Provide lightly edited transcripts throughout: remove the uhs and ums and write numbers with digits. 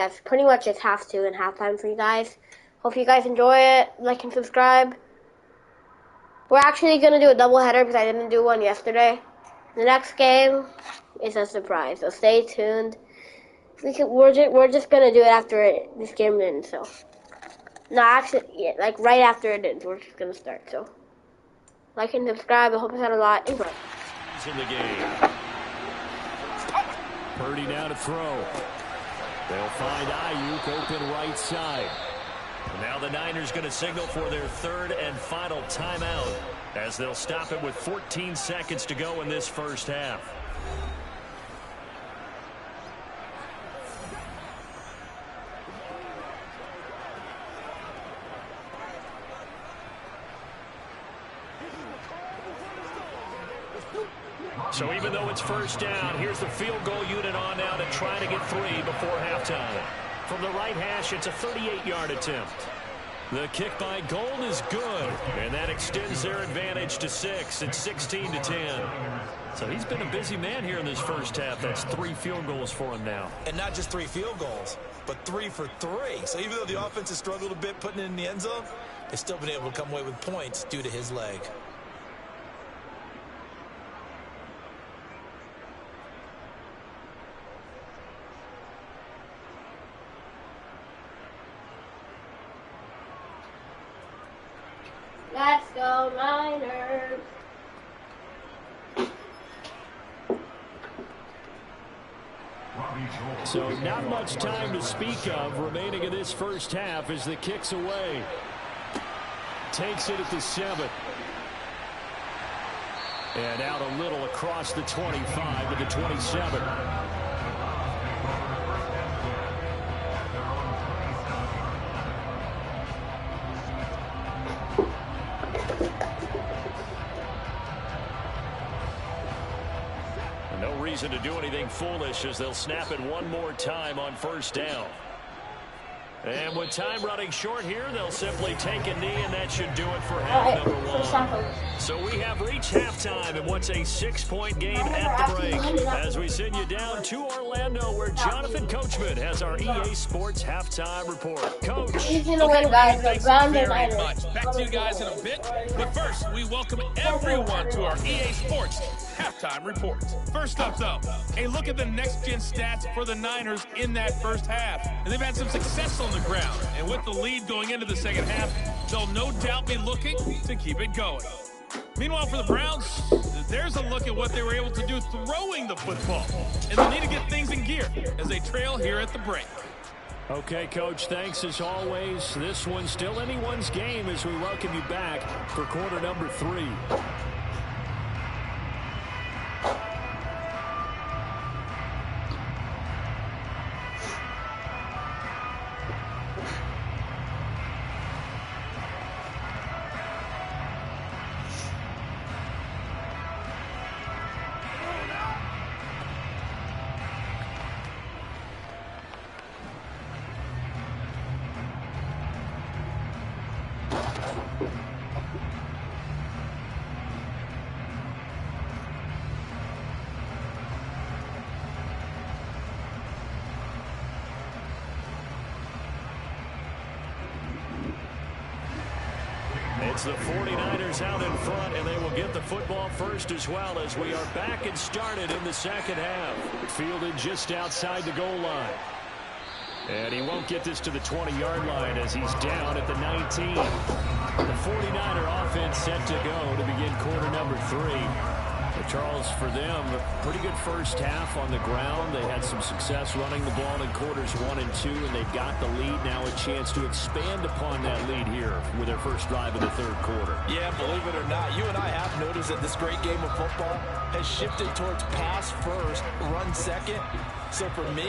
That's pretty much just half two and halftime for you guys. Hope you guys enjoy it. Like and subscribe. We're actually going to do a doubleheader because I didn't do one yesterday. The next game is a surprise, so stay tuned. We're just going to do it after this game ends, so. No, actually, yeah, like right after it ends, we're just going to start, so. Like and subscribe. I hope it's had a lot. Enjoy. In the game. Purdy now to throw. They'll find Ayuk open right side. And now the Niners going to signal for their third and final timeout as they'll stop it with 14 seconds to go in this first half. So even though it's first down, here's the field goal unit on now to try to get 3 before halftime. From the right hash, it's a 38-yard attempt. The kick by Gold is good, and that extends their advantage to 6. It's 16-10. So he's been a busy man here in this first half. That's 3 field goals for him now. And not just 3 field goals, but 3 for 3. So even though the offense has struggled a bit putting it in the end zone, they've still been able to come away with points due to his leg. Let's go, Niners! So not much time to speak of remaining in this first half as the kick's away. Takes it at the 7. And out a little across the 25 to the 27. No reason to do anything foolish as they'll snap it one more time on first down. And with time running short here, they'll simply take a knee, and that should do it for half number 1. So we have reached halftime in what's a 6-point game at the break as we send you down to Orlando where Jonathan Coachman has our EA Sports Halftime Report. Coach. He's going to win, guys. Thanks very much. Back to you guys in a bit. But first, we welcome everyone to our EA Sports Halftime Report. First up, though, a look at the next-gen stats for the Niners in that first half. And they've had some success on the ground. And with the lead going into the second half, they'll no doubt be looking to keep it going. Meanwhile, for the Browns, there's a look at what they were able to do throwing the football. And they'll need to get things in gear as they trail here at the break. Okay, Coach, thanks as always. This one's still anyone's game as we welcome you back for quarter number 3. It's the 49ers out in front, and they will get the football first as well as we are back and started in the second half. Fielded just outside the goal line. And he won't get this to the 20-yard line as he's down at the 19. The 49er offense set to go to begin quarter number 3. Charles, for them, a pretty good first half on the ground. They had some success running the ball in quarters 1 and 2, and they've got the lead. Now a chance to expand upon that lead here with their first drive of the third quarter. Yeah, believe it or not, you and I have noticed that this great game of football has shifted towards pass first, run second. So for me,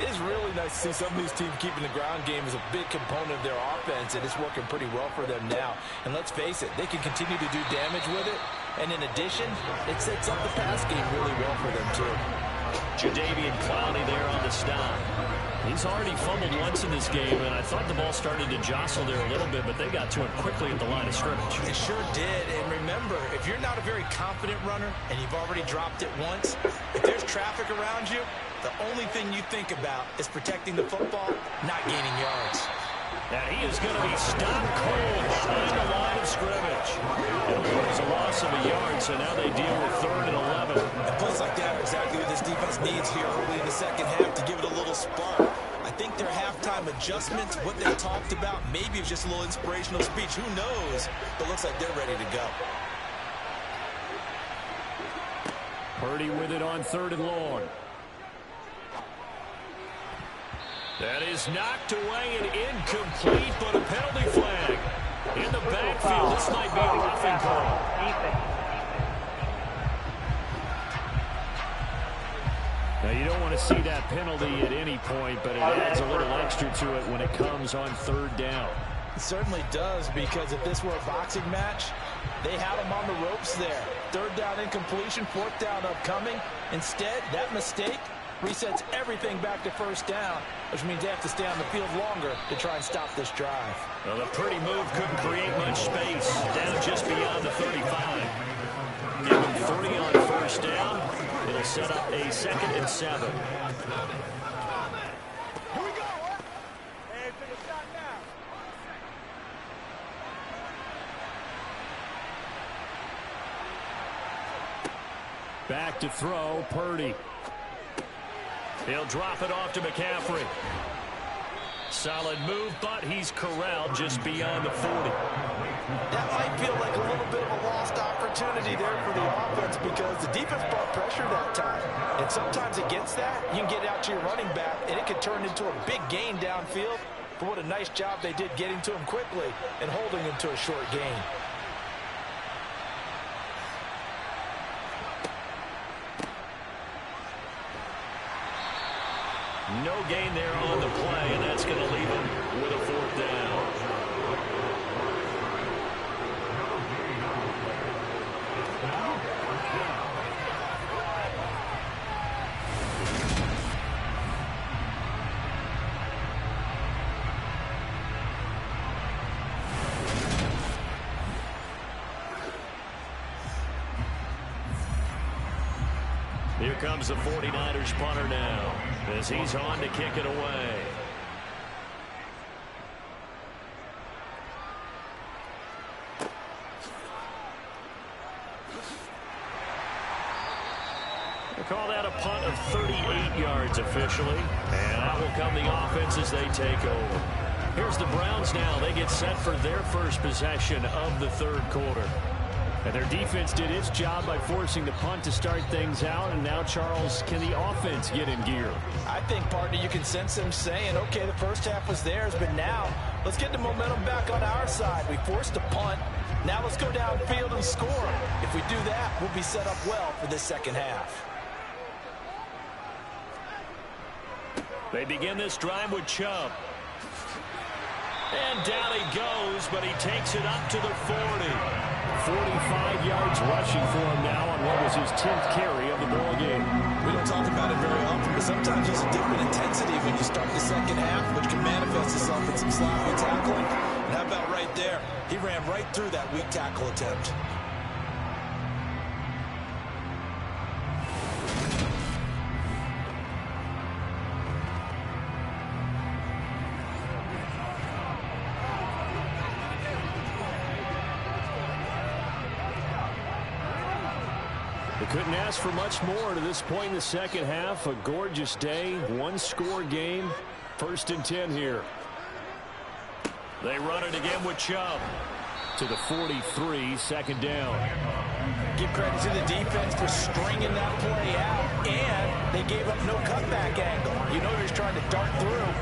it's really nice to see some of these teams keeping the ground game as a big component of their offense, and it's working pretty well for them now. And let's face it, they can continue to do damage with it. And in addition, it sets up the pass game really well for them, too. Jadeveon Clowney there on the stop. He's already fumbled once in this game, and I thought the ball started to jostle there a little bit, but they got to it quickly at the line of scrimmage. It sure did. And remember, if you're not a very confident runner and you've already dropped it once, if there's traffic around you, the only thing you think about is protecting the football, not gaining yards. And he is going to be stopped cold behind the line of scrimmage. It was a loss of a yard, so now they deal with 3rd and 11. And plays like that are exactly what this defense needs here early in the second half to give it a little spark. I think their halftime adjustments, what they talked about, maybe it's just a little inspirational speech. Who knows? But looks like they're ready to go. Purdy with it on 3rd and long. That is knocked away and incomplete, but a penalty flag in the backfield. This might be a roughing call. Now, you don't want to see that penalty at any point, but it adds a little extra to it when it comes on 3rd down. It certainly does, because if this were a boxing match, they had him on the ropes there. 3rd down incompletion, 4th down upcoming. Instead, that mistake resets everything back to 1st down, which means they have to stay on the field longer to try and stop this drive. Well, the Purdy move couldn't create much space down just beyond the 35. Give him 3 on 1st down. It'll set up a 2nd and 7. Here we go. And take a shot now. Back to throw, Purdy. He'll drop it off to McCaffrey. Solid move, but he's corralled just beyond the 40. That might feel like a little bit of a lost opportunity there for the offense, because the defense brought pressure that time. And sometimes against that, you can get out to your running back, and it could turn into a big gain downfield. But what a nice job they did getting to him quickly and holding him to a short gain. No gain there on the play, and that's going to leave him with a 4th down. Here comes the 49ers punter now, as he's on to kick it away. They call that a punt of 38 yards officially, and out will come the offense as they take over. Here's the Browns now. They get set for their first possession of the 3rd quarter. And their defense did its job by forcing the punt to start things out. And now, Charles, can the offense get in gear? I think, partner, you can sense them saying, okay, the first half was theirs, but now let's get the momentum back on our side. We forced a punt. Now let's go downfield and score. If we do that, we'll be set up well for this second half. They begin this drive with Chubb. And down he goes, but he takes it up to the 40. 45 yards rushing for him now on what was his 10th carry of the ball game. We don't talk about it very often, but sometimes there's a different intensity when you start the second half, which can manifest itself in some sloppy tackling. And how about right there? He ran right through that weak tackle attempt. Couldn't ask for much more to this point in the second half. A gorgeous day, 1-score game. 1st and 10 here. They run it again with Chubb. To the 43, 2nd down. Give credit to the defense for stringing that play out, and they gave up no cutback angle. You know he's trying to dart through.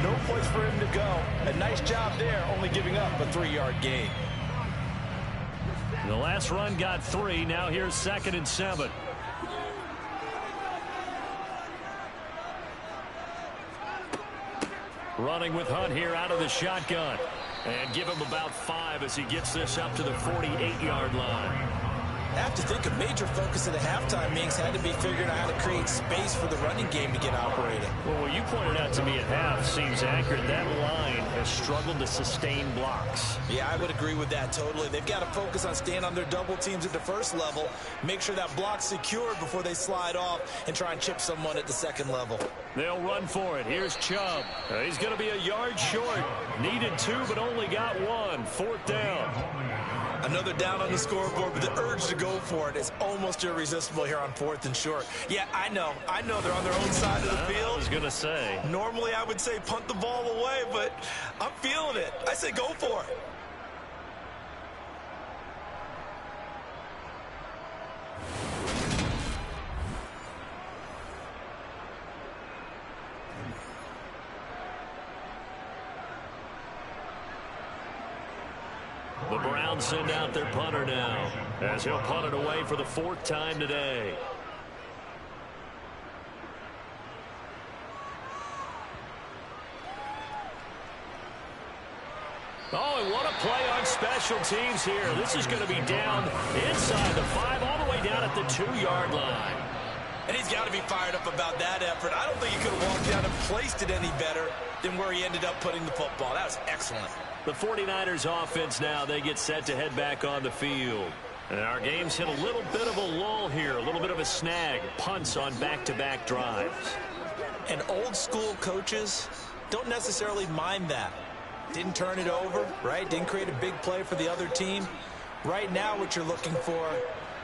No place for him to go. A nice job there, only giving up a 3-yard gain. The last run got 3. Now here's 2nd and 7. Running with Hunt here out of the shotgun. And give him about 5 as he gets this up to the 48-yard line. I have to think a major focus of the halftime meetings had to be figuring out how to create space for the running game to get operating. Well, what you pointed out to me at half seems accurate. That line has struggled to sustain blocks. Yeah, I would agree with that totally. They've got to focus on staying on their double teams at the first level, make sure that block's secured before they slide off and try and chip someone at the second level. They'll run for it. Here's Chubb. He's going to be a yard short. Needed 2, but only got 1. 4th down. Another down on the scoreboard, but the urge to go for it is almost irresistible here on 4th and short. Yeah, I know they're on their own side of the field. I was going to say. Normally I would say punt the ball away, but I'm feeling it. I say go for it. The Browns send out their punter now, as he'll punt it away for the 4th time today. Oh, and what a play on special teams here. This is going to be down inside the 5, all the way down at the 2-yard line. And he's got to be fired up about that effort. I don't think he could have walked down and placed it any better than where he ended up putting the football. That was excellent. The 49ers offense now, they get set to head back on the field. And our game's hit a little bit of a lull here, a little bit of a snag. Punts on back-to-back drives. And old school coaches don't necessarily mind that. Didn't turn it over, right? Didn't create a big play for the other team. Right now what you're looking for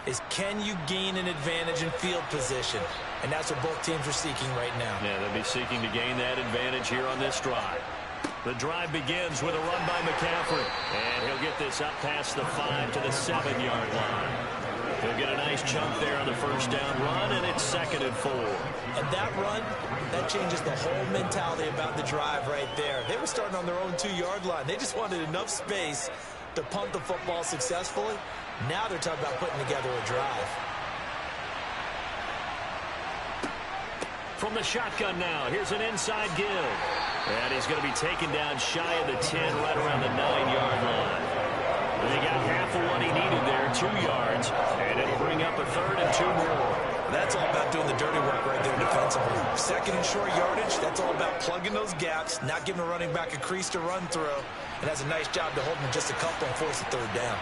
is, can you gain an advantage in field position? And that's what both teams are seeking right now. Yeah, they'll be seeking to gain that advantage here on this drive. The drive begins with a run by McCaffrey. And he'll get this up past the 5 to the 7-yard line. He'll get a nice chunk there on the first down run, and it's 2nd and 4. And that run, that changes the whole mentality about the drive right there. They were starting on their own 2-yard line. They just wanted enough space to punt the football successfully. Now they're talking about putting together a drive. From the shotgun now, here's an inside give. And he's going to be taken down shy of the 10, right around the 9-yard line. And they got half of what he needed there, 2 yards, and it'll bring up a 3rd and 2 more. That's all about doing the dirty work right there defensively. 2nd and short yardage, that's all about plugging those gaps, not giving a running back a crease to run through, and has a nice job to hold him just a couple and force a 3rd down.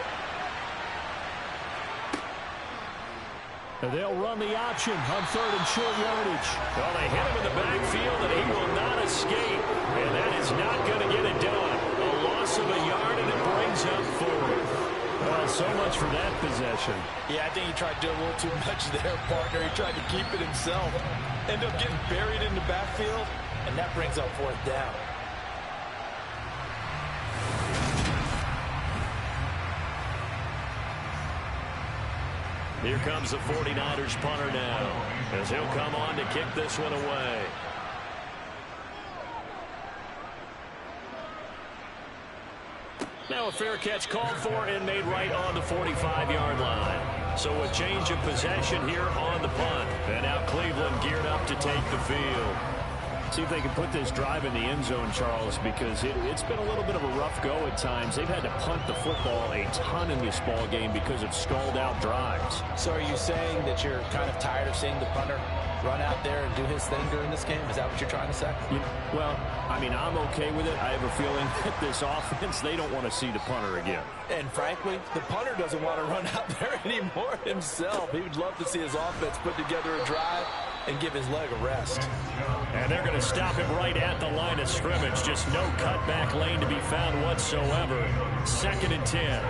They'll run the option on 3rd and short yardage. Well, they hit him in the backfield, and he will not escape. And that is not going to get it done. A loss of a yard, and it brings up 4th. Well, so much for that possession. Yeah, I think he tried to do a little too much there, partner. He tried to keep it himself. Ended up getting buried in the backfield, and that brings up 4th down. Here comes the 49ers punter now, as he'll come on to kick this one away. Now a fair catch called for and made right on the 45-yard line. So a change of possession here on the punt. And now Cleveland geared up to take the field. See if they can put this drive in the end zone, Charles, because it's been a little bit of a rough go at times. They've had to punt the football a ton in this ball game because of stalled-out drives. So are you saying that you're kind of tired of seeing the punter run out there and do his thing during this game? Is that what you're trying to say? Well, I mean, I'm okay with it. I have a feeling that this offense, they don't want to see the punter again. And frankly, the punter doesn't want to run out there anymore himself. He would love to see his offense put together a drive and give his leg a rest. And they're going to stop him right at the line of scrimmage. Just no cutback lane to be found whatsoever. 2nd and 10.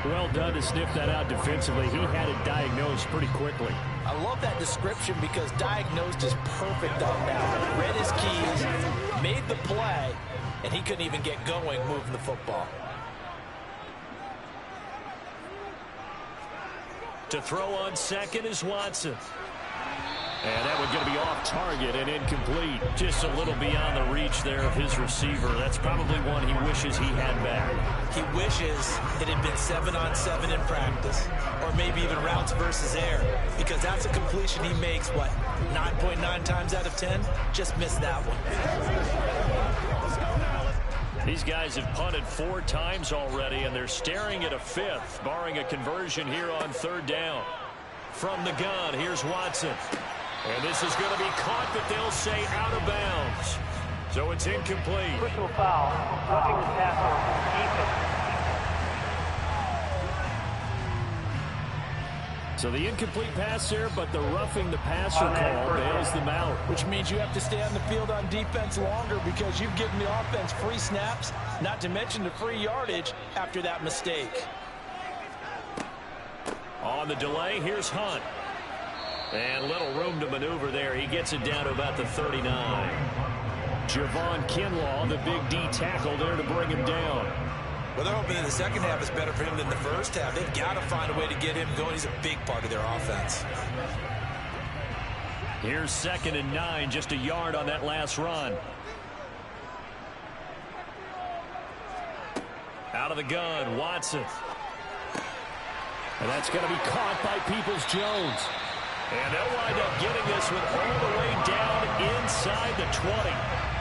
Well done to sniff that out defensively. He had it diagnosed pretty quickly. I love that description because diagnosed is perfect on that. Read his keys, made the play, and he couldn't even get going moving the football. To throw on 2nd is Watson. And that one's going to be off target and incomplete. Just a little beyond the reach there of his receiver. That's probably one he wishes he had back. He wishes it had been 7-on-7 in practice, or maybe even routes versus air, because that's a completion he makes, what, 9.9 times out of 10? Just missed that one. These guys have punted 4 times already, and they're staring at a 5th, barring a conversion here on 3rd down. From the gun, here's Watson. And this is going to be caught, but they'll say out of bounds. So it's incomplete. Personal foul. Roughing the passer. Defense. So the incomplete pass there, but the roughing the passer call bails them out. Which means you have to stay on the field on defense longer because you've given the offense free snaps, not to mention the free yardage after that mistake. On the delay, here's Hunt. And little room to maneuver there. He gets it down to about the 39. Javon Kinlaw, the big D tackle there to bring him down. Well, they're hoping that the second half is better for him than the first half. They've got to find a way to get him going. He's a big part of their offense. Here's 2nd and 9, just a yard on that last run. Out of the gun, Watson. And that's going to be caught by Peoples-Jones. And they'll wind up getting this one all the way down inside the 20.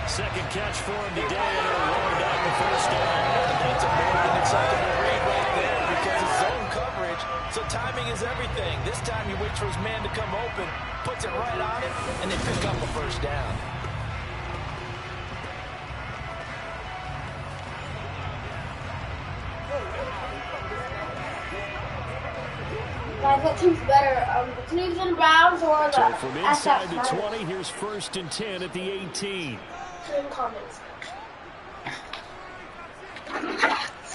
Second catch for him today, and it'll wind up the first down. That's a more than acceptable read right there because it's zone coverage, so timing is everything. This time he waits for his man to come open, puts it right on it, and they pick up a first down. Guys, what team's better? The Cleveland Browns or the So from inside the SF 20, here's 1st and 10 at the 18. in comments.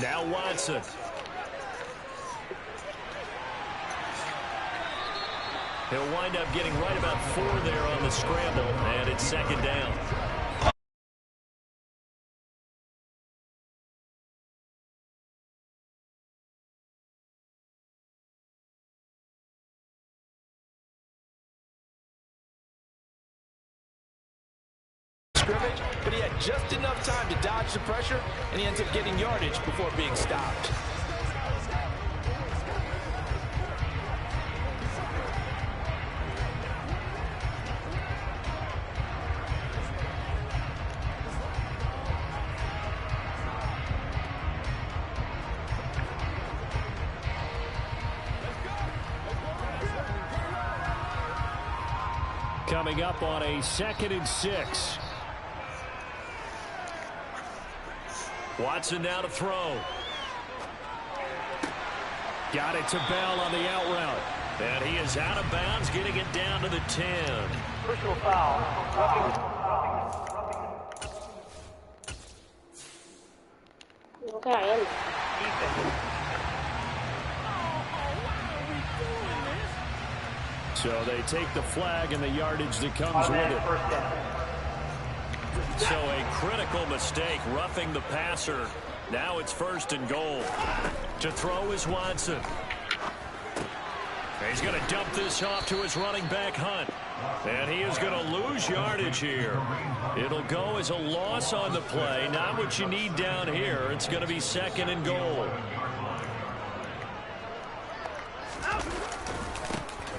Now Watson. He'll wind up getting right about 4 there on the scramble, and it's 2nd down. Scrimmage, but he had just enough time to dodge the pressure, and he ends up getting yardage before being stopped. Coming up on a 2nd and 6. Watson now to throw. Got it to Bell on the out route. And he is out of bounds, getting it down to the 10. Personal foul. Okay. Defense. So they take the flag and the yardage that comes with it. First down. So a critical mistake, roughing the passer. Now it's 1st and goal. To throw is Watson. He's going to dump this off to his running back, Hunt. And he is going to lose yardage here. It'll go as a loss on the play. Not what you need down here. It's going to be 2nd and goal.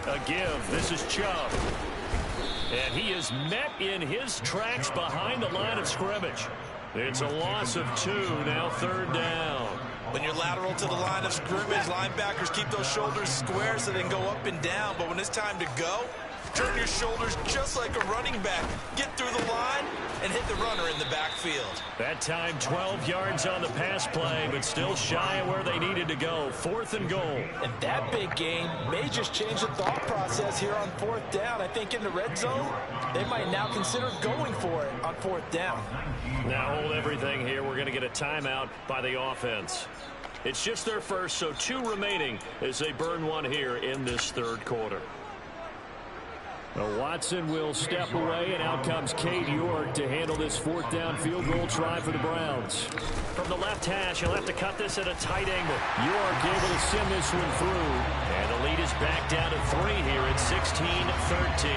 A give. This is Chubb. And he is met in his tracks behind the line of scrimmage. It's a loss of 2, now 3rd down. When you're lateral to the line of scrimmage, linebackers keep those shoulders square so they can go up and down. But when it's time to go, turn your shoulders just like a running back. Get through the line and hit the runner in the backfield. That time 12 yards on the pass play, but still shy of where they needed to go. 4th and goal. And that big gain may just change the thought process here on 4th down. I think in the red zone, they might now consider going for it on 4th down. Now hold everything here. We're going to get a timeout by the offense. It's just their first, so 2 remaining as they burn 1 here in this 3rd quarter. Well, Watson will step away, and out comes Cade York to handle this 4th down field goal try for the Browns. From the left hash, he'll have to cut this at a tight angle. York able to send this one through. And the lead is back down to 3 here at 16-13.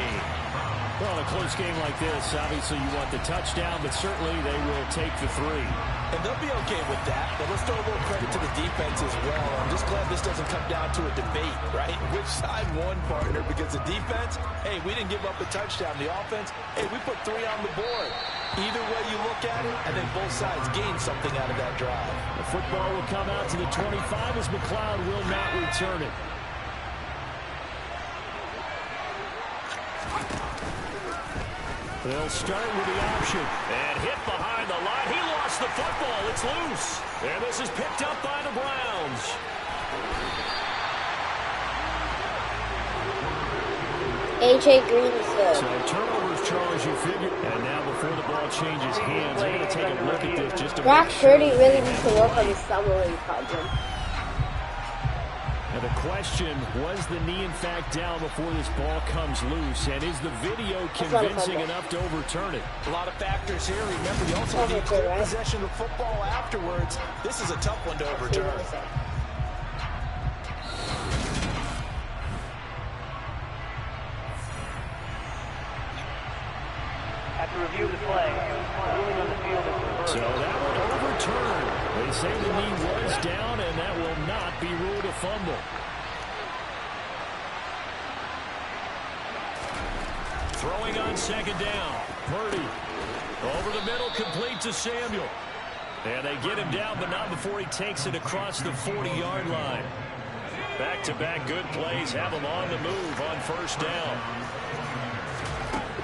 Well, in a close game like this, obviously you want the touchdown, but certainly they will take the 3. And they'll be okay with that, but let's throw a little credit to the defense as well. I'm just glad this doesn't come down to a debate, right? Which side won, partner? Because the defense, hey, we didn't give up a touchdown. The offense, hey, we put 3 on the board. Either way you look at it, I think both sides gained something out of that drive. The football will come out to the 25 as McLeod will not return it. They'll start with the option. And hit behind the line. He lost the football. It's loose. And this is picked up by the Browns. A.J. Greenfield. So turnovers, Charles, you figure. And now before the ball changes hands, they're going to take a look at this just to Brock make sure. Purdy really needs to work on his stumbling problem. And the question, was the knee in fact down before this ball comes loose? And is the video convincing enough to overturn it? A lot of factors here. Remember, you also need clear possession of football afterwards. This is a tough one to overturn. After review of the play, the ruling on the field is reversed. So that one overturned. They say the knee was down, and that will not be ruled a fumble. Throwing on second down. Purdy over the middle, complete to Samuel. And they get him down, but not before he takes it across the 40-yard line. Back-to-back good plays have him on the move on first down.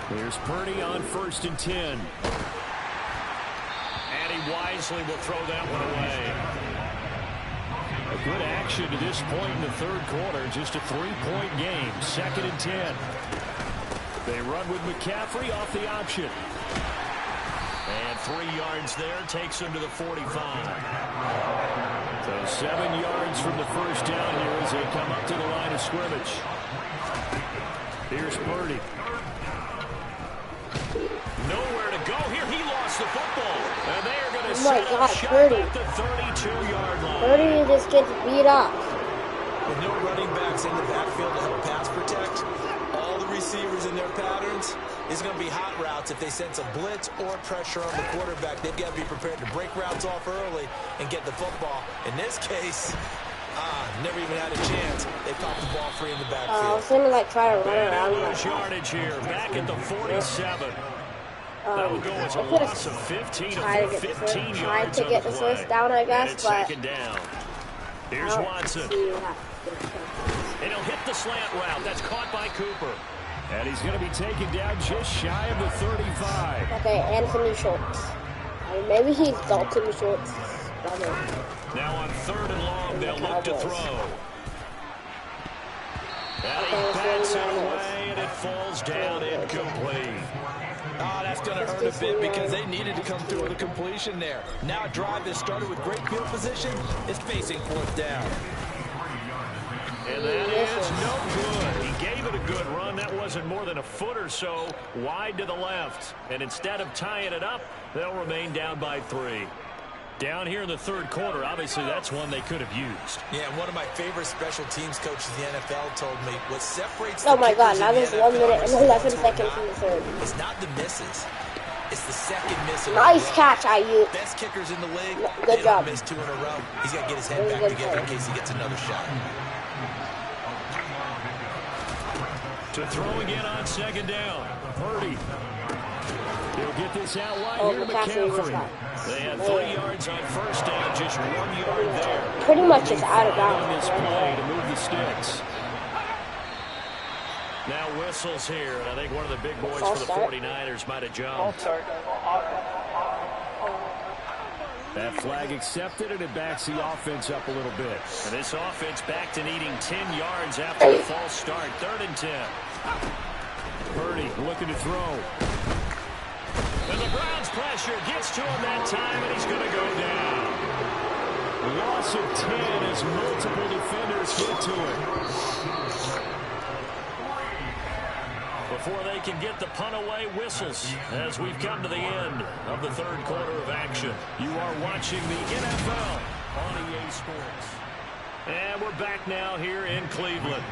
Here's Purdy on 1st and 10. And he wisely will throw that one away. A good action to this point in the third quarter. Just a 3-point game. 2nd and 10. They run with McCaffrey off the option. And 3 yards there. Takes him to the 45. So 7 yards from the first down here as they come up to the line of scrimmage. Here's Purdy. Nowhere to go here. He lost the football. And they are going to set up shop Purdy. at the 32-yard line. Purdy just gets beat up. With no running backs in the backfield to help pass protect, all the receivers in their patterns is going to be hot routes. If they sense a blitz or pressure on the quarterback, they've got to be prepared to break routes off early and get the football. In this case, never even had a chance. They popped the ball free in the backfield. I was gonna like try to run And around. they lose yardage here. Back at the 47. That would go as a loss of 15 Tried of to 15 yards. tried to get the first down, I guess, but second down. Here's Watson. And he'll hit the slant route. That's caught by Cooper. And he's going to be taken down just shy of the 35. Okay, Anthony Schultz. Maybe he's Dalton Schultz. Now on 3rd and long, they'll look to throw. And he bats it away, and it falls down incomplete. That's going to hurt a bit because they needed to come through with a completion there. Now a drive that started with great field position is facing 4th down. And that is no good. He gave it a good run. That wasn't more than a foot or so wide to the left. And instead of tying it up, they'll remain down by 3. Down here in the third quarter, obviously that's one they could have used. Yeah, one of my favorite special teams coaches in the NFL told me what separates Oh my God, now there's 1 minute and 11 seconds in the third. It's not the misses. It's the second miss. Nice catch, Ayuk. Best kickers in the league. Good job. Missed 2 in a row. He's got to get his head back together in case he gets another shot. To throw again on second down. Purdy. He'll get this out wide here to McCaffrey. They had 3 yards on first down, just 1 yard there. Pretty much just out of On this bounds. play to move the sticks. Now whistles here, and I think one of the big boys for the 49ers might have jumped. Start. That flag accepted, and it backs the offense up a little bit. And this offense back to needing 10 yards after a false start. 3rd and 10. Purdy looking to throw. And the Browns pressure gets to him that time, and he's going to go down. Loss of 10 as multiple defenders get to him. Before they can get the punt away, whistles as we've come to the end of the third quarter of action. You are watching the NFL on EA Sports. And we're back now here in Cleveland.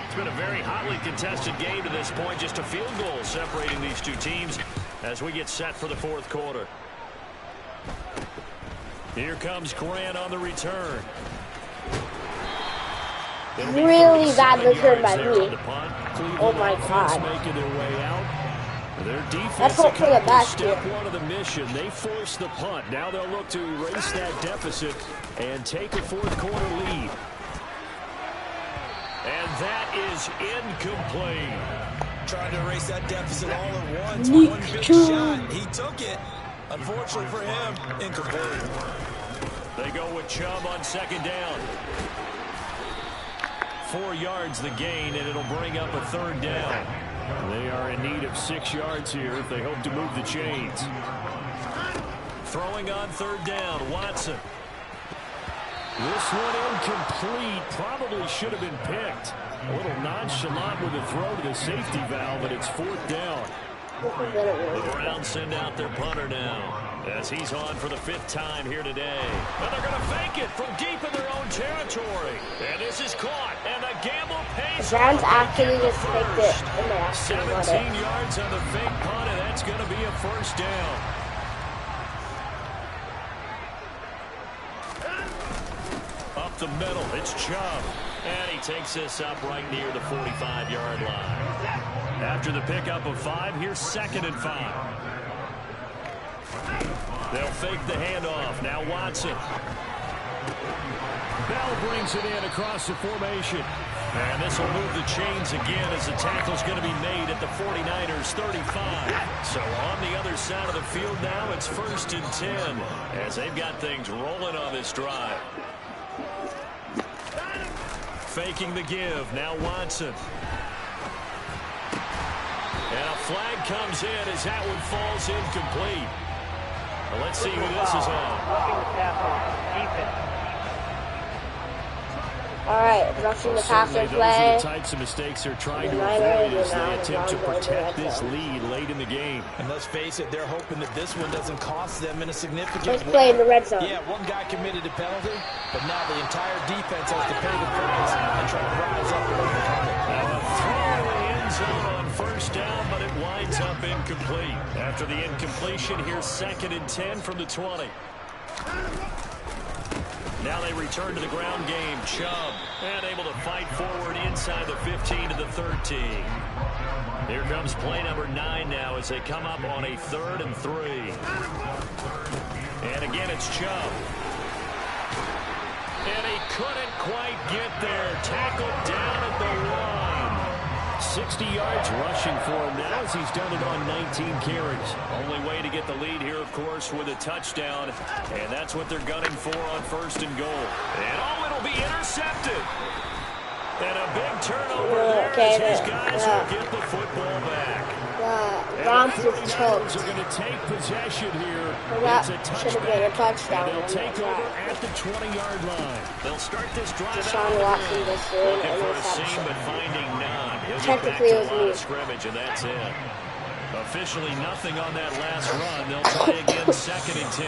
It's been a very hotly contested game to this point. Just a field goal separating these two teams as we get set for the fourth quarter. Here comes Grant on the return. Really bad return by me. Oh my God. Making their way out. Their defense Let's hope for the best step here. one of the mission. They force the punt. Now they'll look to erase that deficit and take a fourth quarter lead. And that is incomplete. Trying to erase that deficit all at once. One big shot. He took it. Unfortunately for him, incomplete. They go with Chubb on second down. 4 yards the gain, and it'll bring up a third down. They are in need of 6 yards here if they hope to move the chains. Throwing on third down, Watson. This one incomplete. Probably should have been picked. A little nonchalant with the throw to the safety valve, but it's fourth down. The Browns send out their punter now as he's on for the 5th time here today. And they're going to fake it from deep in their own territory. And this is caught, and the gamble pays. The Browns actually just faked it, and they actually 17 won it. yards on the fake punt, and that's going to be a first down. Up the middle, it's Chubb. And he takes this up right near the 45-yard line. After the pickup of 5, here's 2nd and 5. They'll fake the handoff. Now Watson. Bell brings it in across the formation. And this will move the chains again as the tackle's going to be made at the 49ers 35. So on the other side of the field now, it's 1st and 10 as they've got things rolling on this drive. Faking the give. Now Watson. And a flag comes in as that one falls incomplete. Well, let's see who this is on. Roughing the passer, defense. All right, rushing the passer Certainly those play. are the types of mistakes they're trying to avoid as they attempt to protect this lead late in the game. And let's face it, they're hoping that this one doesn't cost them in a significant Let's way. play in the red zone. Yeah, one guy committed a penalty, but now the entire defense has to pay the price and try to rise up and overcome it. Now a throw in the end zone on 1st down, but it winds up incomplete. After the incompletion, here's 2nd and 10 from the 20. Now they return to the ground game. Chubb, and able to fight forward inside the 15 to the 13. Here comes play number 9 now as they come up on a 3rd and 3. And again, it's Chubb. And he couldn't quite get there. Tackled down at the line. 60 yards rushing for him now as he's done it on 19 carries. Only way to get the lead here, of course, with a touchdown. And that's what they're gunning for on 1st and goal. And oh, it'll be intercepted. And a big turnover there as these guys will get the football back. The Browns just choked. Are going to take possession here. That It's a should have been a touchdown. and they'll take over at the 20-yard line. They'll start this drive Deshaun out Watson just threw an looking for a seam, interception. but finding none. He'll get Technically, back it was to the line me. of scrimmage, and that's it. Officially nothing on that last run. They'll try again 2nd and 10.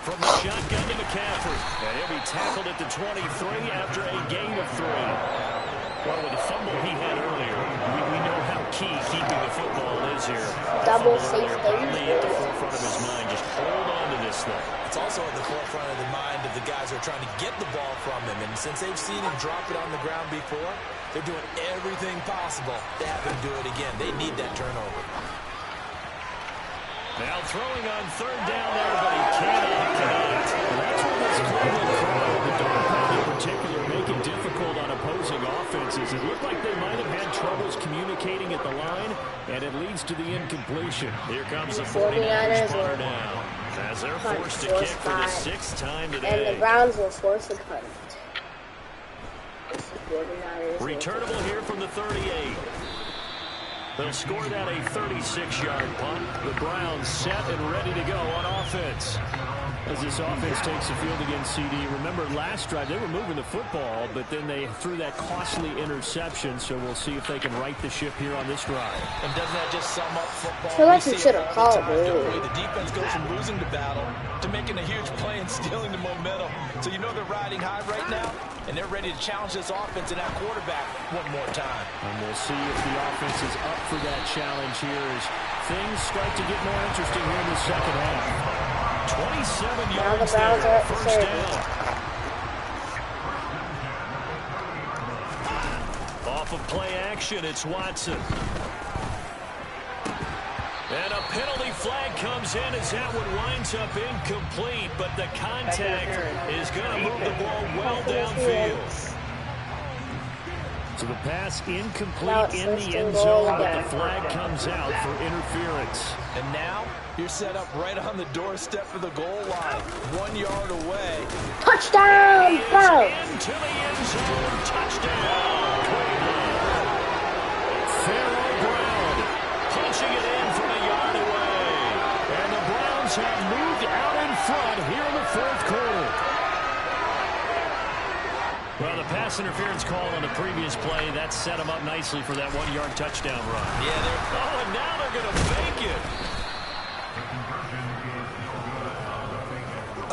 From the shotgun to McCaffrey. And he'll be tackled at the 23 after a gain of 3. Well, with the fumble he had earlier, we know how key keeping the football is here. Double Football safety. player only at the forefront of his mind. Just hold on to this thing. It's also at the forefront of the mind of the guys who are trying to get the ball from him. And since they've seen him drop it on the ground before, they're doing everything possible to have him do it again. They need that turnover. Now throwing on 3rd down there, but he cannot connect. That's what this Cleveland crowd, the dog pound in particular, make it difficult on opposing offenses. It looked like they might have had troubles communicating at the line, and it leads to the incompletion. Here comes the 49ers punter now, as they're forced to kick for the 6th time today. And the Browns will force a punt. Returnable here from the 38. They'll score that a 36-yard punt. The Browns set and ready to go on offense. offense. As this offense takes the field against CD. Remember, last drive, they were moving the football, but then they threw that costly interception, so we'll see if they can right the ship here on this drive. And doesn't that just sum up football? I feel like you should have called it. The defense goes from losing the battle to making a huge play and stealing the momentum. So you know they're riding high right now, and they're ready to challenge this offense and that quarterback one more time. And we'll see if the offense is up for that challenge here as things start to get more interesting here in the second half. 27 Now the yards Browns there, are at the first 30. down. Off of play action, it's Watson. And a penalty flag comes in as that one winds up incomplete, but the contact is going to move the ball well downfield. So the pass incomplete in the end zone, but the flag comes out for interference. And now you're set up right on the doorstep of the goal line, 1 yard away. Touchdown! Brown! Into the end zone, touchdown! Pharaoh Brown punching it in from a yard away. And the Browns have moved out in front here in the fourth quarter. Well, the pass interference call on the previous play, that set them up nicely for that 1 yard touchdown run. Yeah, and now they're going to fake it.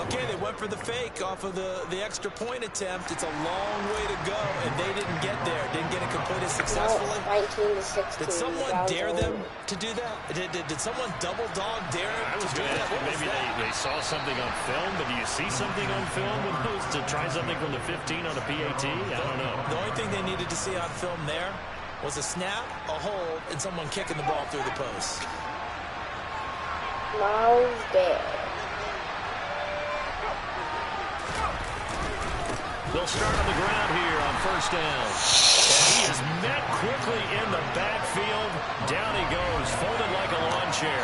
Okay, they went for the fake off of the extra point attempt. It's a long way to go, and they didn't get there. Didn't get it completed successfully. 19-16. Did someone dare them to do that? Did someone double dog dare I them was to do going to that? ask you, maybe they saw something on film, but do you see something on film with those to try something from the 15 on a PAT? I don't know. The only thing they needed to see on film there was a snap, a hold, and someone kicking the ball through the post. Miles Garrett. They'll start on the ground here on first down. And he is met quickly in the backfield. Down he goes, folded like a lawn chair.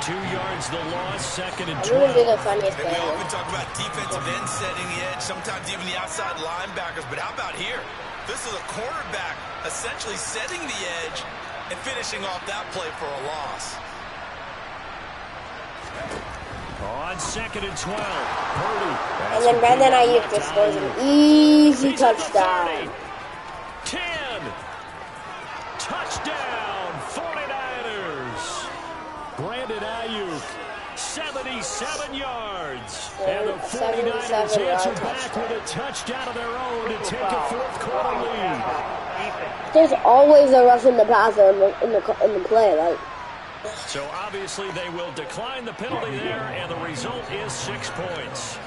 2 yards the loss, second and 12. I'm going to do the funniest And thing. we often talk about defensive end setting the edge, sometimes even the outside linebackers. But how about here? This is a cornerback essentially setting the edge and finishing off that play for a loss. On second and 12, Purdy. And then Brandon Ayuk just scores an easy touchdown. 10. Touchdown, 49ers. Brandon Ayuk, 77 yards. And the 49ers answer back with a touchdown of their own to take a fourth quarter lead. There's always a rush in the passer in the play, right? So obviously they will decline the penalty there, and the result is 6 points.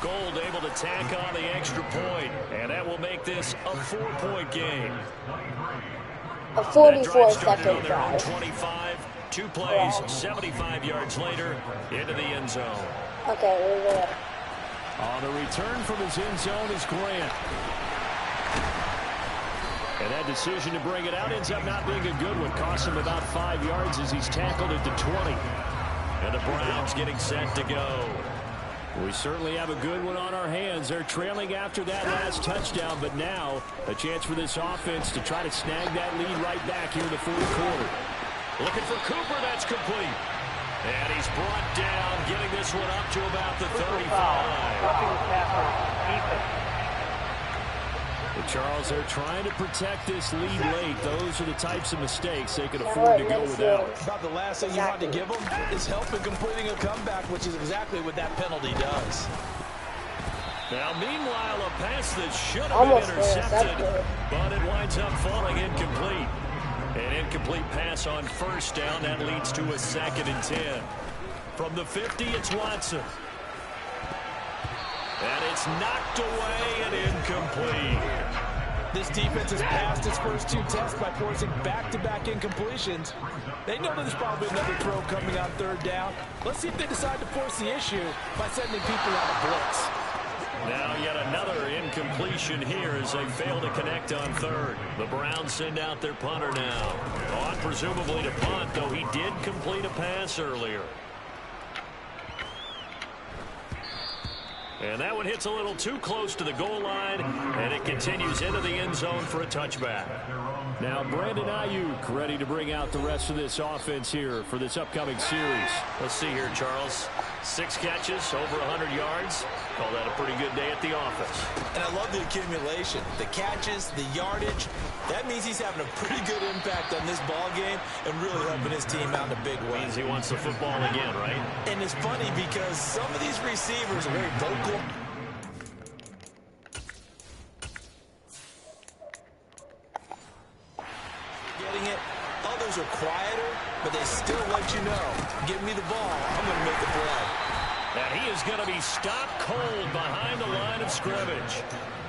Gold able to tack on the extra point, and that will make this a 4-point game. A 44-second drive. drive. 25, 2 plays, 75 yards later, into the end zone. Okay, we're there. On the return from his end zone is Grant. And that decision to bring it out ends up not being a good one. Costs him about 5 yards as he's tackled at the 20. And the Browns getting set to go. We certainly have a good one on our hands. They're trailing after that last touchdown, but now a chance for this offense to try to snag that lead right back here in the fourth quarter. Looking for Cooper, that's complete. And he's brought down, getting this one up to about the 35. Charles, they're trying to protect this lead late. Those are the types of mistakes they can afford to go without. About the last thing you want to give them is help in completing a comeback, which is exactly what that penalty does. Now, meanwhile, a pass that should have been intercepted, but it winds up falling incomplete. An incomplete pass on first down. That leads to a 2nd and 10. From the 50, it's Watson. And it's knocked away and incomplete. This defense has passed its first 2 tests by forcing back-to-back incompletions. They know there's probably another throw coming on third down. Let's see if they decide to force the issue by sending people on a blitz. Now yet another incompletion here as they fail to connect on third. The Browns send out their punter now. On presumably to punt, though he did complete a pass earlier. And that one hits a little too close to the goal line, and it continues into the end zone for a touchback. Now Brandon Ayuk ready to bring out the rest of this offense here for this upcoming series. Let's see here, Charles. 6 catches, over 100 yards. Call that a pretty good day at the office. And I love the accumulation. The catches, the yardage. That means he's having a pretty good impact on this ball game and really helping his team out in a big way. Means he wants the football again, right? And it's funny because some of these receivers are very vocal. Getting it. Others are quieter, but they still let you know. Give me the ball. I'm going to make a play. And he is going to be stopped cold behind the line of scrimmage.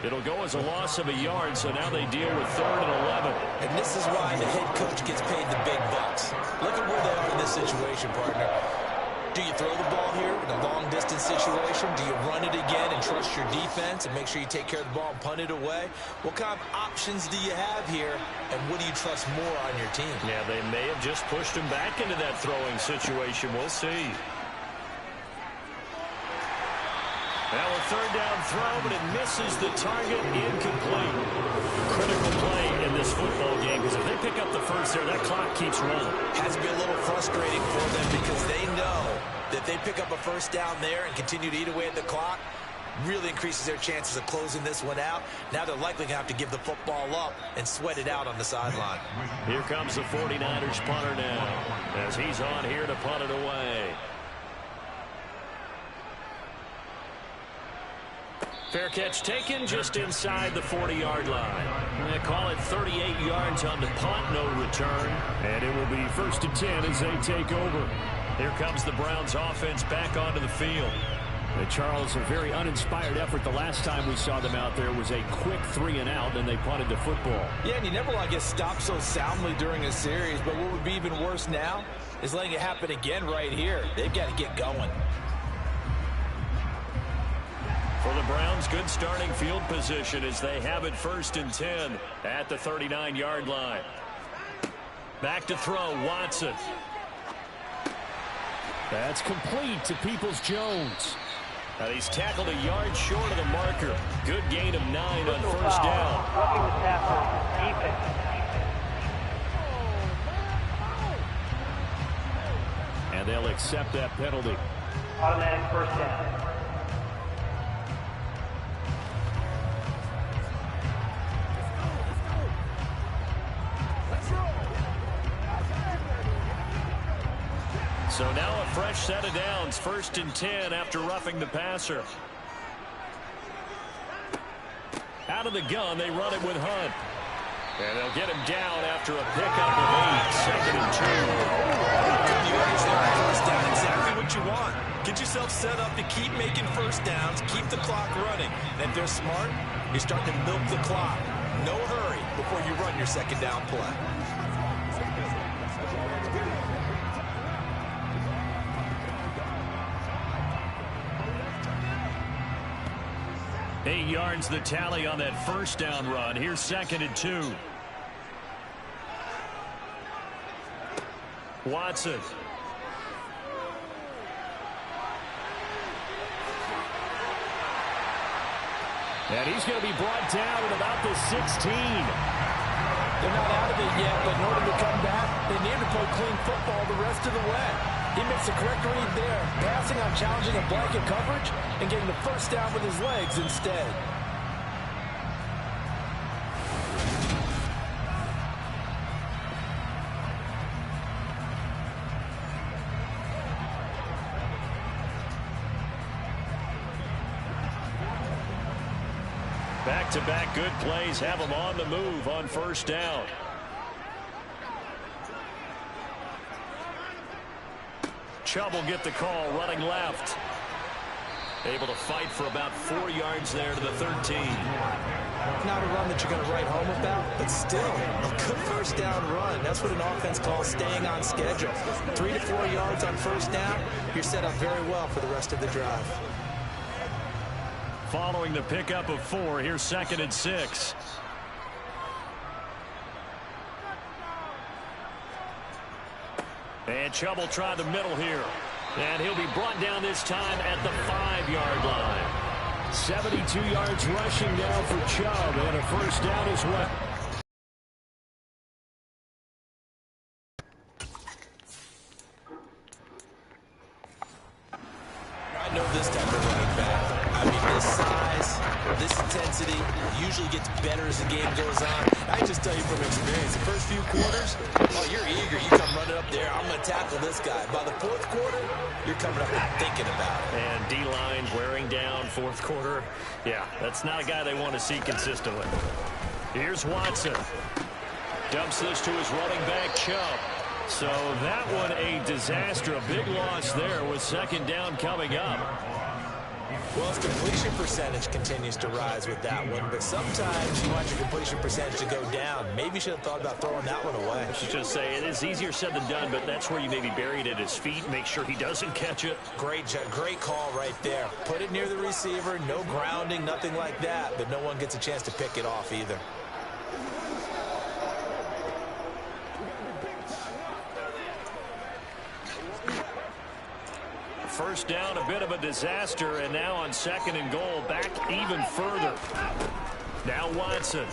It'll go as a loss of a yard, so now they deal with 3rd and 11. And this is why the head coach gets paid the big bucks. Look at where they are in this situation, partner. Do you throw the ball here in a long-distance situation? Do you run it again and trust your defense and make sure you take care of the ball and punt it away? What kind of options do you have here, and what do you trust more on your team? Yeah, they may have just pushed him back into that throwing situation. We'll see. Now a 3rd down throw, but it misses the target, incomplete. Critical play in this football game, because if they pick up the first there, that clock keeps rolling. Has to be a little frustrating for them because they know that they pick up a first down there and continue to eat away at the clock, really increases their chances of closing this one out. Now they're likely going to have to give the football up and sweat it out on the sideline. Here comes the 49ers punter now, as he's on here to punt it away. Fair catch taken just inside the 40-yard line. They call it 38 yards on the punt, no return. And it will be 1st and 10 as they take over. Here comes the Browns offense back onto the field. Charles, a very uninspired effort. The last time we saw them out there was a quick 3-and-out, and they punted the football. Yeah, and you never want to get stopped so soundly during a series, but what would be even worse now is letting it happen again right here. They've got to get going. For the Browns, good starting field position as they have it 1st and 10 at the 39-yard line. Back to throw, Watson. That's complete to Peoples-Jones. And he's tackled a yard short of the marker. Good gain of 9 on 1st down. Roughing the tackle, defense. And they'll accept that penalty. Automatic 1st down. So now a fresh set of downs, 1st and 10 after roughing the passer. Out of the gun, they run it with Hunt. And they'll get him down after a pickup of 8, 2nd and 2. You understand first down, exactly what you want. Get yourself set up to keep making first downs, keep the clock running. And if they're smart, you're starting to milk the clock. No hurry before you run your 2nd down play. Eight yards the tally on that 1st down run. Here's 2nd and 2. Watson. And he's going to be brought down at about the 16. They're not out of it yet, but in order to come back, they need to play clean football the rest of the way. He makes the correct read there, passing on challenging a blanket coverage and getting the 1st down with his legs instead. Back-to-back good plays have them on the move on 1st down. Chubb will get the call, running left. Able to fight for about 4 yards there to the 13. Not a run that you're going to write home about, but still a good 1st down run. That's what an offense calls staying on schedule. 3 to 4 yards on 1st down, you're set up very well for the rest of the drive. Following the pickup of 4, here's 2nd and 6. And Chubb will try the middle here. And he'll be brought down this time at the 5-yard line. 72 yards rushing now for Chubb, and a 1st down as well. love this type of running back. I mean, this size, this intensity usually gets better as the game goes on. I can just tell you from experience, the first few quarters, oh, you're eager. You come running up there, I'm going to tackle this guy. By the fourth quarter, you're coming up not thinking about it. And D-line wearing down fourth quarter. Yeah, that's not a guy they want to see consistently. Here's Watson. Dumps this to his running back, Chubb. So that one a disaster, a big loss there with second down coming up. Well, his completion percentage continues to rise with that one, but sometimes you want your completion percentage to go down. Maybe you should have thought about throwing that one away. I should just say, it is easier said than done, but that's where you maybe buried at his feet. Make sure he doesn't catch it. Great call right there. Put it near the receiver, no grounding, nothing like that, but no one gets a chance to pick it off either. First down, a bit of a disaster, and now on second and goal, back even further. Now Watson.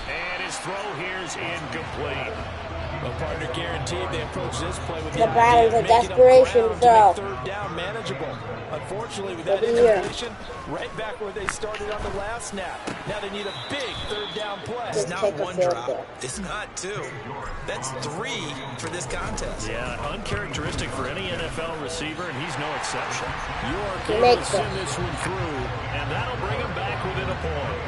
And his throw here is incomplete. Well, partner guaranteed they approach this play with The battle is a desperation throw. Third down manageable. Unfortunately, with that incompletion, right back where they started on the last snap. Now they need a big third down play. Just It's not take a one field drop. goal. It's not two. That's three for this contest. Yeah, uncharacteristic for any NFL receiver, and he's no exception. York He able to makes send it. this one through, and that'll bring him back within a point.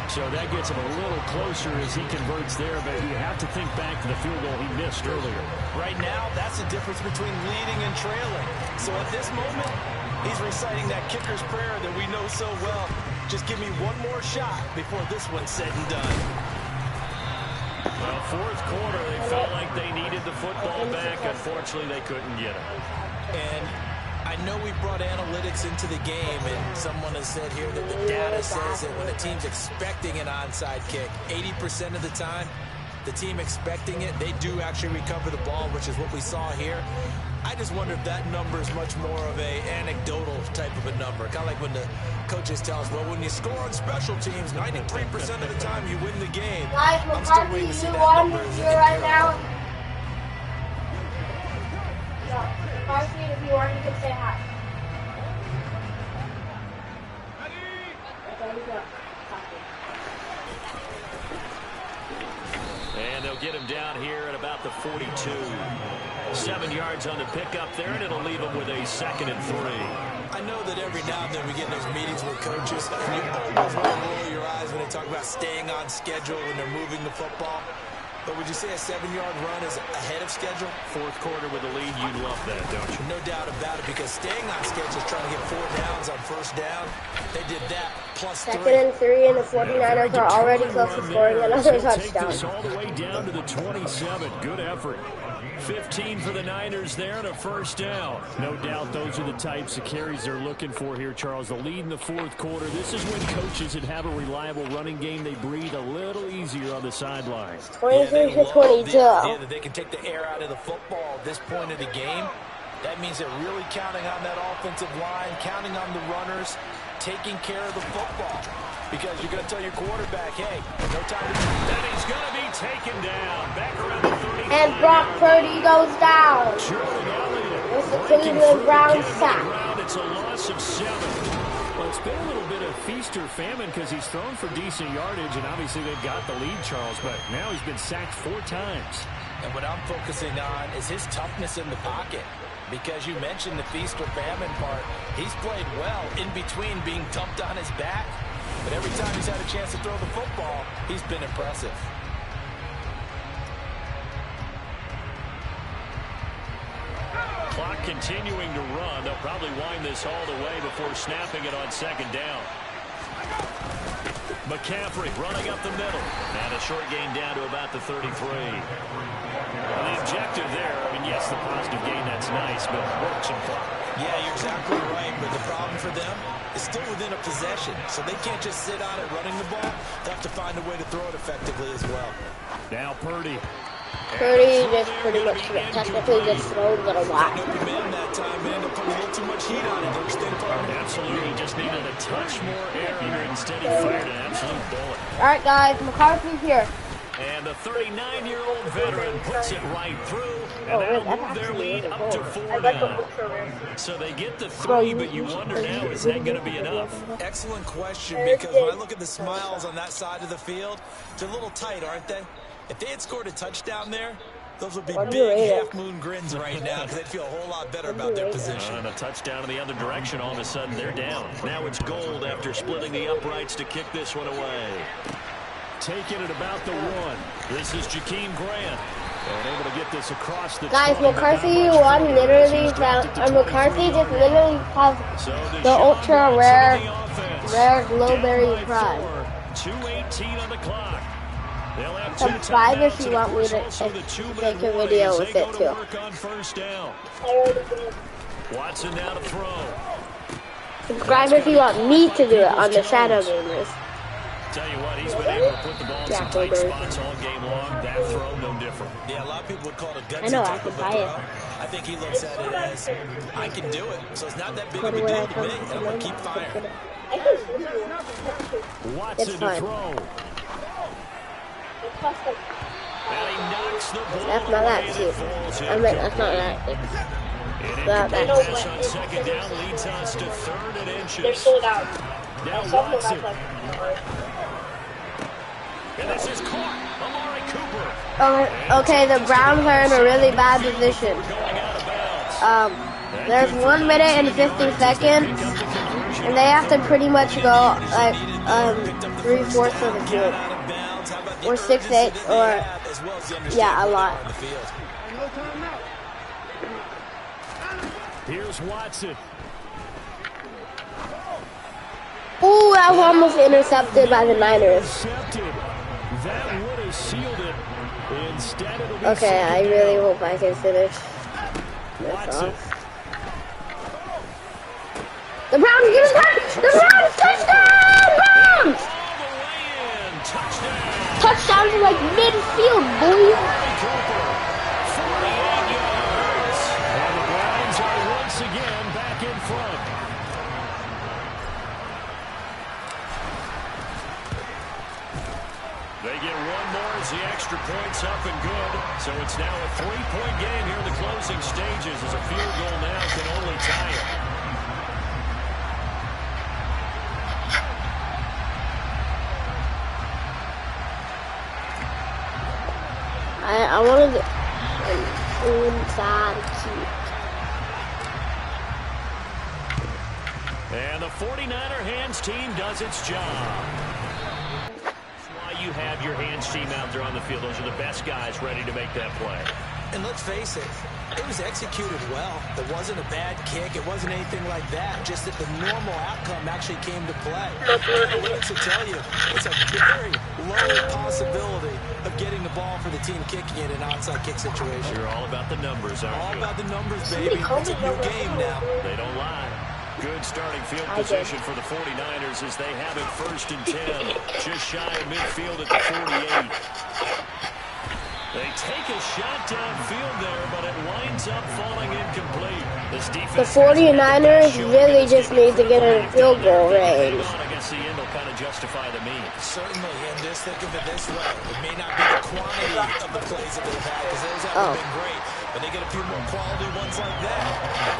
So that gets him a little closer as he converts there, but you have to think back to the field goal he missed earlier. Right now, that's the difference between leading and trailing. So at this moment, he's reciting that kicker's prayer that we know so well. Just give me one more shot before this one's said and done. Well, fourth quarter, they felt like they needed the football back. Unfortunately, they couldn't get it. And I know we brought analytics into the game, and someone has said here that the data says that when a team's expecting an onside kick, 80% of the time, the team expecting it, they do actually recover the ball, which is what we saw here. I just wonder if that number is much more of a anecdotal type of a number. Kind of like when the coaches tell us, well, when you score on special teams, 93% of the time you win the game. Guys, I'm still McCarthy, waiting to see you that on number as here it right gets now? No, McCarthy, if you are, you can say hi. Okay, go. And they'll get him down here at about the 42. 7 yards on the pickup there, and it'll leave him with a 2nd and 3. I know that every now and then we get in those meetings with coaches, and you always want to roll your eyes when they talk about staying on schedule when they're moving the football. But would you say a 7-yard run is ahead of schedule? Fourth quarter with a lead, you'd love that, don't you? No doubt about it, because staying on schedule is trying to get 4 downs on first down. They did that plus 3. 2nd and 3, and the 49ers are already close to scoring another Take this touchdown. all the way down to the 27. Good effort. 15 for the Niners there and a first down. No doubt those are the types of carries they're looking for here, Charles. The lead in the fourth quarter. This is when coaches that have a reliable running game, they breathe a little easier on the sidelines. 23 to 22. Yeah, that they can take the air out of the football at this point of the game. That means they're really counting on that offensive line, counting on the runners, taking care of the football. Because you're going to tell your quarterback, hey, no time to... Then he's going to be taken down. Back around the 35. And Brock Purdy goes down. Jordan Elliott It's the breaking Cleveland free, Browns getting to the sack. ground. It's a loss of 7. Well, it's been a little bit of feast or famine because he's thrown for decent yardage, and obviously they've got the lead, Charles, but now he's been sacked 4 times. And what I'm focusing on is his toughness in the pocket. Because you mentioned the feast or famine part. He's played well in between being dumped on his back. But every time he's had a chance to throw the football, he's been impressive. Clock continuing to run. They'll probably wind this all the way before snapping it on second down. McCaffrey running up the middle. And a short gain down to about the 33. Well, the objective there, I mean, yes, the positive gain, that's nice, but work some clock. Yeah, you're exactly right. But the problem for them is still within a possession. So they can't just sit on it running the ball. They have to find a way to throw it effectively as well. Now Purdy. Purdy just pretty much technically just throws it a lot. Man, that time, man, they put a little too much heat on it. Don't you think, partner? Absolutely, just needed a touch more air under it. Instead, he fired an absolute bullet. Alright guys, McCarthy's here. And the 39-year-old veteran puts it right through, and that'll move their lead up to 4 now. So they get the 3, but you wonder now, is that going to be enough? Excellent question, because when I look at the smiles on that side of the field, they're a little tight, aren't they? If they had scored a touchdown there, those would be big half-moon grins right now, because they'd feel a whole lot better about their position. And a touchdown in the other direction, all of a sudden they're down. Now it's Gold after splitting the uprights to kick this one away. Taking it about the 1. This is Jakeem Grant. And able to get this across the Guys, McCarthy won literally McCarthy just literally has the ultra rare Glowberry Prime. 2:18 on the clock. Subscribe if you want me to take a video with it too. Watson now to throw. Subscribe if you want me to do it on the Shadow Gamers. Tell you what, he's been able to put the ball in some tight spots all game long. That throw, no different. Yeah, a lot of people would call it a gutsy I know, I type can of buy throw. it. I think he looks at it as, I can do it, so it's not that big of a deal to me, and I'm going to keep firing. Watson to throw. And he knocks the ball. That's not that cute. I mean, that's not that. Not that. Pass on second down leads us to 3rd and inches. They're sold out. Now Watson. And this is caught. Amari Cooper. Okay, the Browns are in a really bad position. There's 1 minute and 50 seconds, and they have to pretty much go like 3/4 of the field, or 6/8, or yeah, a lot. Here's Watson. Ooh, that was almost intercepted by the Niners. That would have sealed it. Instead, it'll be okay, I really hope I can finish this off. The Browns get a touchdown! The Browns touchdown! Browns! Touchdown to like midfield, boys. 48 yards. And the Browns are once again back in front. They get one more as the extra point's up and good. So it's now a 3-point game here in the closing stages as a field goal now can only tie it. I wanted an inside kick. And the 49er hands team does its job. You have your hands team out there on the field. Those are the best guys ready to make that play. And let's face it, it was executed well. It wasn't a bad kick. It wasn't anything like that. Just that the normal outcome actually came to play. Analytics will tell you it's a very low possibility of getting the ball for the team kicking it in an onside kick situation. You're all about the numbers, aren't you? All about the numbers, baby. It's a new game now. They don't lie. Good starting field position for the 49ers as they have it 1st and 10. Just shy of midfield at the 48. They take a shot downfield there, but it winds up falling incomplete. The 49ers really just need to get in a field goal range. I guess the end will kind of justify the means. Certainly, and just think of it this way. It may not be the quantity of the plays that they've had, because those haven't been great. But they get a few more quality ones like that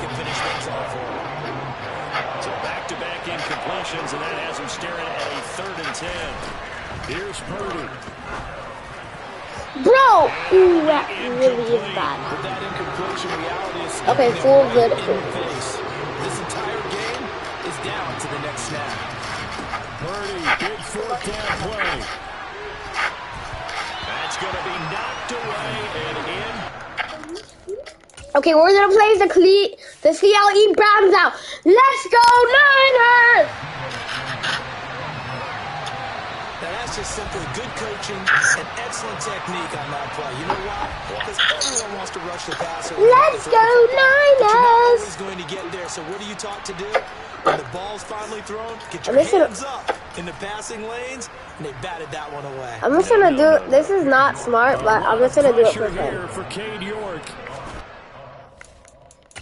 can finish things off for them. So back-to-back incompletions, and that has him staring at a 3rd and 10. Here's Purdy. Bro! Ooh, that really is bad. Okay, full good. This entire game is down to the next snap. Purdy, big 4th down play. That's going to be knocked away and in. Okay, we're gonna play the CLE Browns out. Let's go Niners! Now that's just simply good coaching and excellent technique on that play. You know why? Because everyone wants to rush the passer. Let's go Niners! But you're not always going to get there. So what are you taught to do? When the ball's finally thrown, get your hands up in the passing lanes, and they batted that one away. I'm just gonna do it. This is not smart, but I'm just gonna do it for fun. For Cade York.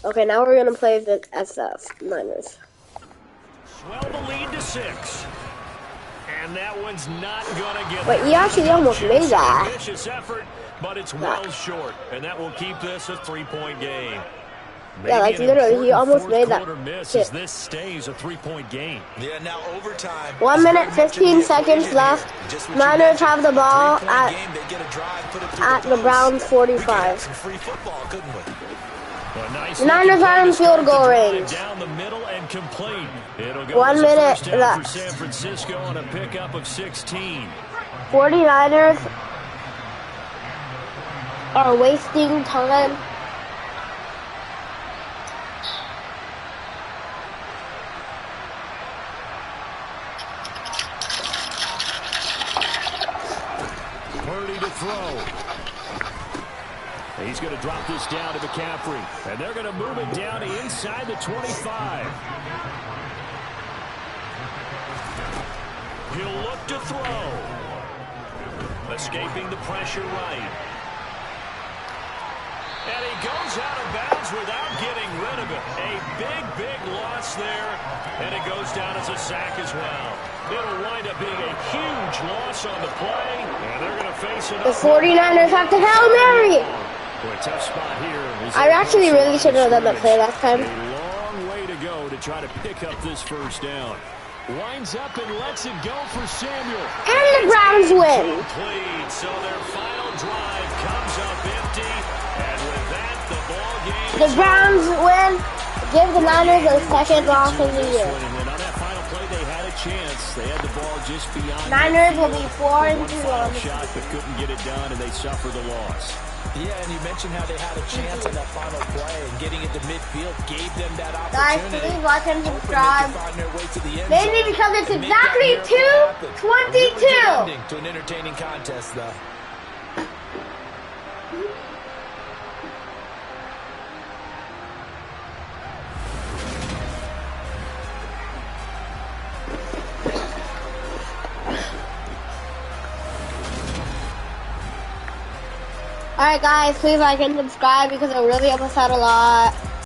Okay, now we're gonna play the SF Niners. Swell the lead to 6. And that one's not going to get. But he actually almost made that. Ambitious effort, but it's well short, and that will keep this a 3-point game. Yeah, like literally, he almost made that. Miss as this stays a 3-point game. Yeah, now overtime. 1 minute, 15 seconds left. Niners have the ball at the Browns 45. Some free football, couldn't we? The Niners are in field goal range. Down the middle and complete. It'll go 1 minute left. for San Francisco on a pickup of 16. 49ers are wasting time. Purdy to throw. He's going to drop this down to McCaffrey. And they're going to move it down to inside the 25. He'll look to throw. Escaping the pressure right. And he goes out of bounds without getting rid of it. A big loss there. And it goes down as a sack as well. It'll wind up being a huge loss on the play. And they're going to face it. The 49ers have to Hail Mary. A tough spot here. I actually really should have done that play last time. A long way to go to try to pick up this first down. Winds up and lets it go for Samuel. And the Browns win. Complete. So their final drive comes up empty. And with that, the ball game. The Browns win. Give the Niners their second loss of the year. And on that final play, they had a chance. They had the ball just beyond. Niners will be 4-2 on the shot, but couldn't get it done, and they suffer the loss. Yeah, and you mentioned how they had a chance on that final play, and getting it to midfield gave them that Guys, opportunity. please like and subscribe. Maybe Mainly because it's exactly 2:22. To an entertaining contest, though. Alright guys, please like and subscribe because it really helps us out a lot.